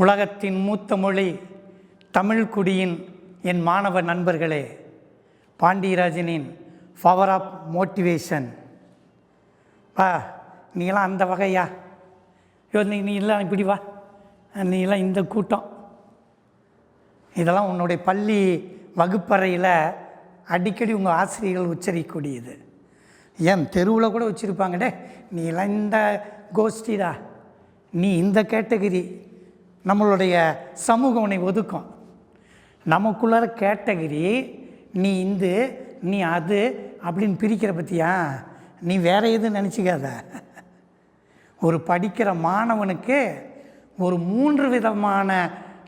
உலகத்தின் மூத்த மொழி தமிழ் குடியின் என் மாணவ நண்பர்களே, பாண்டியராஜனின் பவர் ஆஃப் மோட்டிவேஷன். நீலாம் அந்த வகையா? நீ இல்லை இப்படி வா, நீலாம் இந்த கூட்டம். இதெல்லாம் உன்னுடைய பள்ளி வகுப்பறையில் அடிக்கடி உங்கள் ஆசிரியர்கள் உச்சரிக்கக்கூடியது. ஏன் தெருவில் கூட வச்சுருப்பாங்கடே, நீலாம் இந்த கோஷ்டிடா, நீ இந்த கேட்டகிரி. நம்மளுடைய சமூகம் உன்னை ஒதுக்கும். நமக்குள்ளார கேட்டகிரி நீ இந்து நீ அது அப்படின்னு பிரிக்கிற பற்றியா? நீ வேற எதுவும் நினச்சிக்காத. ஒரு படிக்கிற மாணவனுக்கு ஒரு 3 விதமான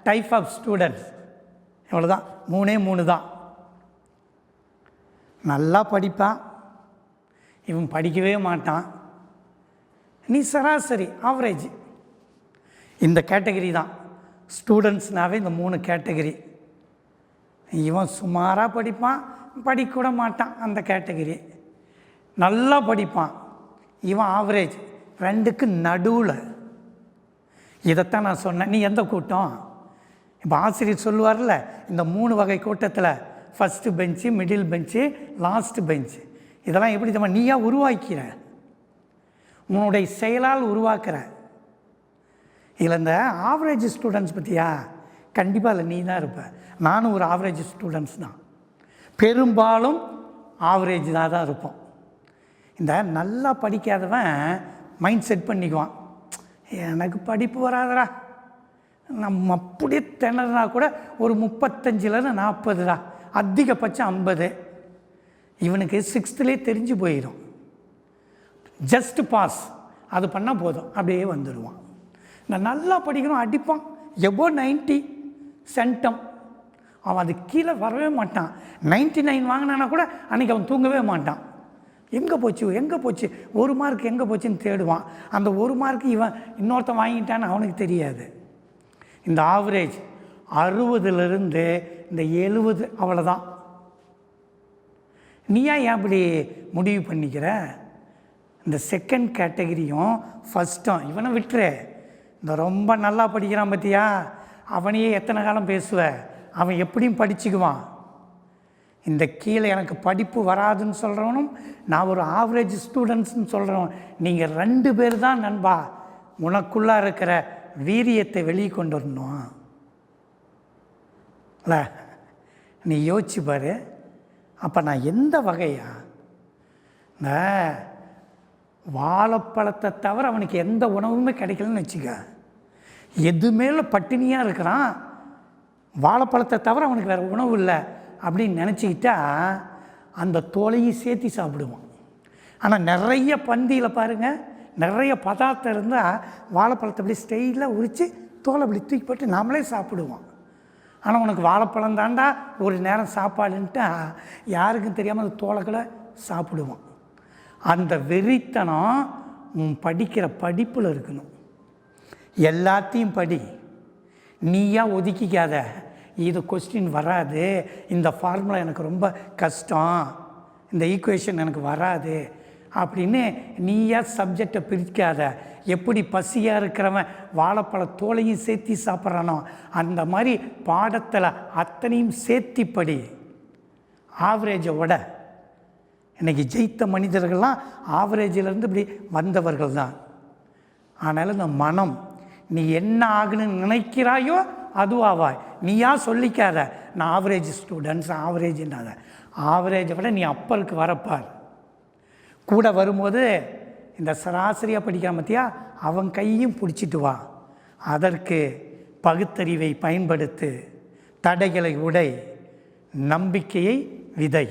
டைப் ஆஃப் ஸ்டூடெண்ட்ஸ், இவ்வளோதான், 3 தான். நல்லா படிப்பான், இவன் படிக்கவே மாட்டான், நீ சராசரி ஆவரேஜ். இந்த கேட்டகிரி தான் ஸ்டூடெண்ட்ஸ்னாவே. இந்த 3 கேட்டகிரி. இவன் சுமாராக படிப்பான், படிக்கூட மாட்டான், அந்த கேட்டகிரி. நல்லா படிப்பான், இவன் ஆவரேஜ், 2க்கு நடுவில். இதைத்தான் நான் சொன்னேன். நீ எந்த கூட்டம்? இப்போ ஆசிரியர் சொல்லுவார்ல, இந்த 3 வகை கூட்டத்தில் ஃபஸ்ட்டு பெஞ்சு, மிடில் பெஞ்சு, லாஸ்ட்டு பெஞ்சு. இதெல்லாம் எப்படி தெரியுமா? நீயா உருவாக்கிற, உன்னுடைய செயலால் உருவாக்குற. இதில் இந்த ஆவரேஜ் ஸ்டூடெண்ட்ஸ் பற்றியா? கண்டிப்பாக இல்லை, நீ தான் இருப்ப. நானும் ஒரு ஆவரேஜ் ஸ்டூடெண்ட்ஸ் தான். பெரும்பாலும் ஆவரேஜ் தான் இருப்போம். இந்த நல்லா படிக்காதவன் மைண்ட் செட் பண்ணிக்குவான், எனக்கு படிப்பு வராதரா, நம்ம அப்படியே திணறனா கூட ஒரு 35லேருந்து 40, அதிகபட்சம் 50. இவனுக்கு 6th தெரிஞ்சு போயிடும். ஜஸ்ட் பாஸ் அது பண்ணால் போதும், அப்படியே வந்துடுவான். நான் நல்லா படிக்கணும், அடிப்பான், எபோ 90 சென்டம். அவன் அது கீழே வரவே மாட்டான். 99 வாங்கினானா கூட அன்றைக்கி அவன் தூங்கவே மாட்டான். எங்கே போச்சு 1 மார்க் எங்கே போச்சுன்னு தேடுவான். அந்த 1 மார்க் இவன் இன்னொருத்தன் வாங்கிட்டான்னு அவனுக்கு தெரியாது. இந்த ஆவரேஜ் 60லேருந்து இந்த 70, அவ்வளோதான். நீயா ஏன் அப்படி முடிவு பண்ணிக்கிற? இந்த செகண்ட் கேட்டகிரியும் ஃபஸ்ட்டும் இவனை விட்டுரு. இந்த ரொம்ப நல்லா படிக்கிறான் பார்த்தியா, அவனையே எத்தனை காலம் பேசுவ? அவன் எப்படியும் படிச்சுக்குவான். இந்த கீழே எனக்கு படிப்பு வராதுன்னு சொல்கிறவனும், நான் ஒரு ஆவரேஜ் ஸ்டூடெண்ட்ஸ்னு சொல்கிறவன், நீங்கள் 2 பேர் தான் நண்பா. உனக்குள்ளே இருக்கிற வீரியத்தை வெளியே கொண்டு வரணும் இல்லை? நீ யோசிச்சு பாரு. அப்போ நான் எந்த வகையா? இந்த வாழைப்பழத்தை தவிர அவனுக்கு எந்த உணவுமே கிடைக்கலன்னு வச்சுக்க, எதுவுமே பட்டினியாக இருக்கிறான், வாழைப்பழத்தை தவிர அவனுக்கு வேறு உணவு இல்லை அப்படின்னு நினச்சிக்கிட்டா அந்த தோலையும் சேர்த்து சாப்பிடுவான். ஆனால் நிறைய பந்தியில் பாருங்கள், நிறைய பதார்த்தம் இருந்தால் வாழைப்பழத்தை அப்படி ஸ்டைலாக உரித்து தோலை அப்படி தூக்கி போட்டு நாமளே சாப்பிடுவோம். ஆனால் உனக்கு வாழைப்பழம் தாண்டா ஒரு நேரம் சாப்பாடுன்ட்டா யாருக்கும் தெரியாமல் அந்த தோலைகளை சாப்பிடுவான். அந்த வெறித்தனம் உன் படிக்கிற படிப்பில் இருக்கணும். எல்லாத்தையும் படி, நீயா ஒதுக்கிக்காத. இது கொஸ்டின் வராது, இந்த ஃபார்முலா எனக்கு ரொம்ப கஷ்டம், இந்த ஈக்குவேஷன் எனக்கு வராது அப்படின்னு நீயா சப்ஜெக்டை பிரிக்காத. எப்படி பசியாக இருக்கிறவன் வாழைப்பழ தோலையும் சேர்த்தி சாப்பிட்றானோ அந்த மாதிரி பாடத்தில் அத்தனையும் சேர்த்தி படி. ஆவரேஜை விட இன்றைக்கி ஜெயித்த மனிதர்கள்லாம் ஆவரேஜிலேருந்து இப்படி வந்தவர்கள் தான். ஆனாலும் இந்த மனம், நீ என்ன ஆகணும்னு நினைக்கிறாயோ அதுவாவாய். நீயா சொல்லிக்காத நான் ஆவரேஜ் ஸ்டூடெண்ட்ஸ் ஆவரேஜ்னாத. ஆவரேஜை விட நீ அப்பருக்கு வரப்பார். கூட வரும்போது இந்த சராசரியாக படிக்கிற மத்தியா அவன் கையும் பிடிச்சிட்டு வா. அதற்கு பகுத்தறிவை பயன்படுத்து, தடைகளை உடை, நம்பிக்கையை விதை.